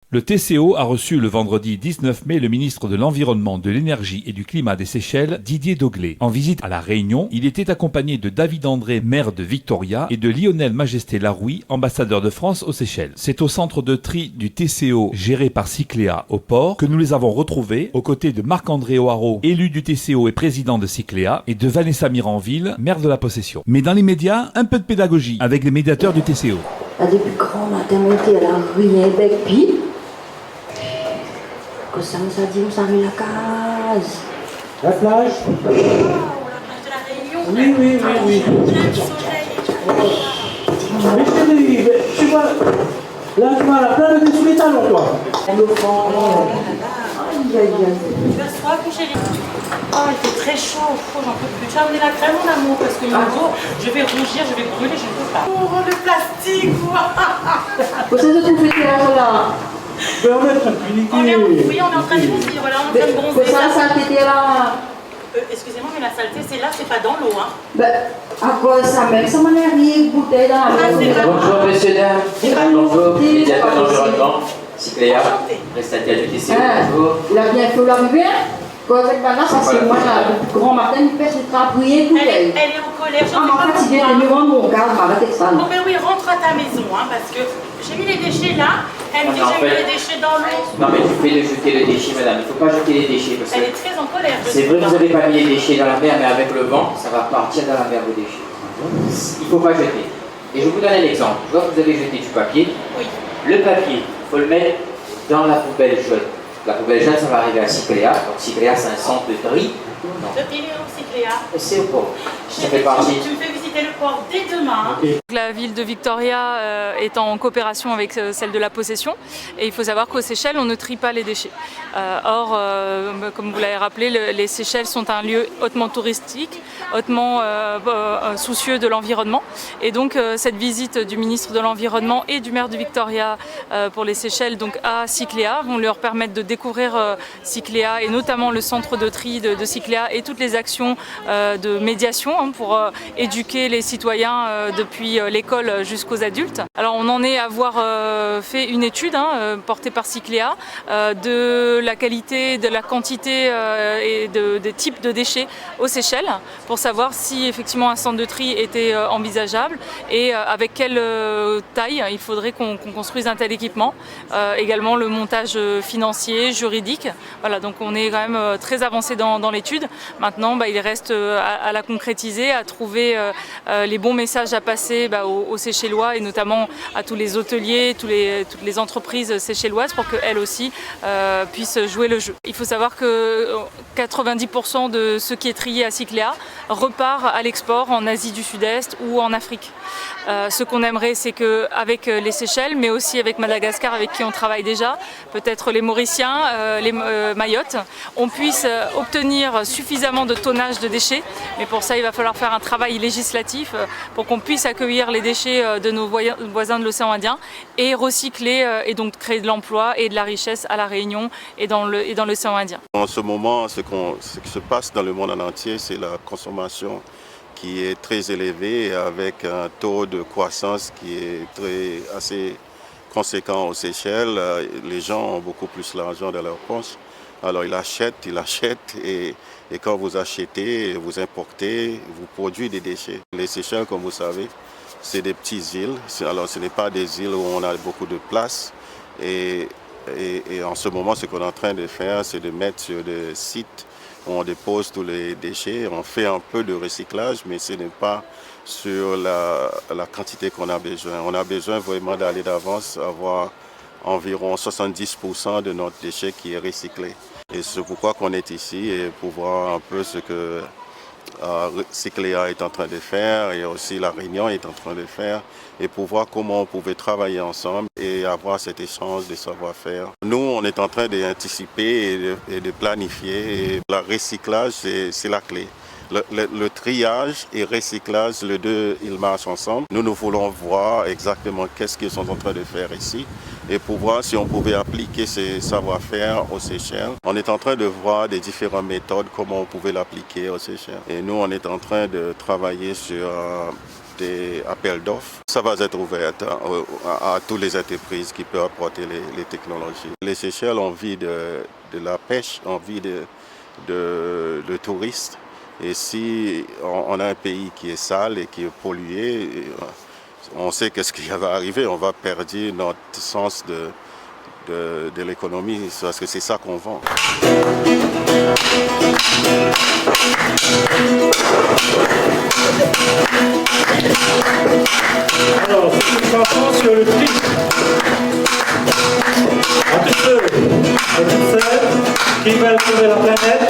Le TCO a reçu le vendredi 19 mai le ministre de l'Environnement, de l'Énergie et du Climat des Seychelles, Didier Doglé. En visite à La Réunion, il était accompagné de David André, maire de Victoria, et de Lionel Majesté Larouille, ambassadeur de France aux Seychelles. C'est au centre de tri du TCO géré par Cycléa au port que nous les avons retrouvés, aux côtés de Marc-André O'Haraud, élu du TCO et président de Cycléa, et de Vanessa Miranville, maire de la possession. Mais dans les médias, un peu de pédagogie avec les médiateurs du TCO. Depuis grand matin, monté à la rue bec puis que ça nous a dit, on s'est mis la case. La plage? La plage de la Réunion. Oui. Plein de soleil. Mais chérie, tu vois, là tu vois la plage de sous les talons, toi. Tu vas se froid, chérie. Oh, il fait très chaud, j'en peux plus. Tu as amené la crème, mon amour, parce que le dos, je vais rougir, je vais brûler, je ne peux pas. Oh, le plastique, quoi. Vous savez tout fait là. Mais on est tranquillité. Oui, on est en train de bronzer, voilà, on est en train de bronzer. Mais ça c'était là. Excusez-moi, mais la saleté, c'est là, c'est pas dans l'eau, hein. Ben, à cause de ça même, ça m'en est rien, bouteille dans la main. Bonjour messieurs, dames. Bonjour, médiateur d'environnement, Cycléa, prestataire du TCO. Bonjour. Il a bien fait l'arrivée. Quand maintenant, ça c'est moi là, le grand matin, il fait ses travailler bouteille. Elle est en colère, je Ah, ne sais mais en pas fait, il pourquoi. vient de me rendre mon cadre, arrêtez ça. Oh ben oui, rentre à ta maison, hein, parce que j'ai mis les déchets là. Elle me dit j'ai mis les déchets dans l'eau. Non mais tu fais de jeter le déchet madame, il ne faut pas jeter les déchets parce Elle que est très en colère. c'est vrai que vous n'avez pas mis les déchets dans la mer, mais avec le vent, ça va partir dans la mer vos déchets. Il ne faut pas jeter. Et je vous donne un exemple. Je vois que vous avez jeté du papier. Oui. Le papier, il faut le mettre dans la poubelle jaune. La poubelle jaune, ça va arriver à Cycléa. Donc Cycléa, c'est un centre de tri. Le pilier aussi, Cléa. C'est au port. Ça fait partie. Tu me fais visiter le port dès demain. Okay. La ville de Victoria est en coopération avec celle de la possession et il faut savoir qu'aux Seychelles on ne trie pas les déchets. Or, comme vous l'avez rappelé, les Seychelles sont un lieu hautement touristique, hautement soucieux de l'environnement et donc cette visite du ministre de l'Environnement et du maire de Victoria pour les Seychelles donc à Cycléa vont leur permettre de découvrir Cycléa et notamment le centre de tri de Cycléa et toutes les actions de médiation pour éduquer les citoyens depuis l'école jusqu'aux adultes. Alors on en est à avoir fait une étude portée par Cycléa de la qualité, de la quantité et des types de déchets aux Seychelles pour savoir si effectivement un centre de tri était envisageable et avec quelle taille il faudrait qu'on construise un tel équipement. Également le montage financier, juridique. Voilà, donc on est quand même très avancé dans l'étude. Maintenant, il reste à la concrétiser, à trouver les bons messages à passer aux Seychellois et notamment à tous les hôteliers, toutes les entreprises seychelloises pour qu'elles aussi puissent jouer le jeu. Il faut savoir que 90% de ce qui est trié à Cycléa repart à l'export en Asie du Sud-Est ou en Afrique. Ce qu'on aimerait, c'est qu'avec les Seychelles, mais aussi avec Madagascar, avec qui on travaille déjà, peut-être les Mauriciens, les Mayotte, on puisse obtenir suffisamment de tonnage de déchets. Mais pour ça, il va falloir faire un travail législatif pour qu'on puisse accueillir les déchets de nos voisins de l'océan Indien et recycler et donc créer de l'emploi et de la richesse à La Réunion et dans l'océan Indien. En ce moment, ce qui se passe dans le monde en entier, c'est la consommation qui est très élevée avec un taux de croissance qui est assez conséquent aux Seychelles. Les gens ont beaucoup plus l'argent dans leur poche. Alors ils achètent et quand vous achetez, vous importez, vous produisez des déchets. Les Seychelles, comme vous savez, c'est des petites îles. Alors ce n'est pas des îles où on a beaucoup de place. Et en ce moment, ce qu'on est en train de faire, c'est de mettre sur des sites où on dépose tous les déchets. On fait un peu de recyclage, mais ce n'est pas sur la quantité qu'on a besoin. On a besoin vraiment d'aller d'avance, avoir environ 70% de notre déchet qui est recyclé. Et c'est pourquoi qu'on est ici et pour voir un peu ce que Cycléa est en train de faire et aussi La Réunion est en train de faire et pour voir comment on pouvait travailler ensemble et avoir cet échange de savoir-faire. Nous, on est en train d'anticiper et de planifier et le recyclage, c'est la clé. Le triage et recyclage, les deux, ils marchent ensemble. Nous voulons voir exactement qu'est-ce qu'ils sont en train de faire ici et pour voir si on pouvait appliquer ces savoir-faire aux Seychelles. On est en train de voir des différentes méthodes, comment on pouvait l'appliquer aux Seychelles. Et nous, on est en train de travailler sur des appels d'offres. Ça va être ouvert à toutes les entreprises qui peuvent apporter les technologies. Les Seychelles ont envie de la pêche, ont envie de touristes. Et si on a un pays qui est sale et qui est pollué, on sait qu'est-ce qui va arriver. On va perdre notre sens de l'économie, parce que c'est ça qu'on vend. Alors, c'est une chanson sur le prix. À tous ceux et toutes celles qui veulent sauver la planète,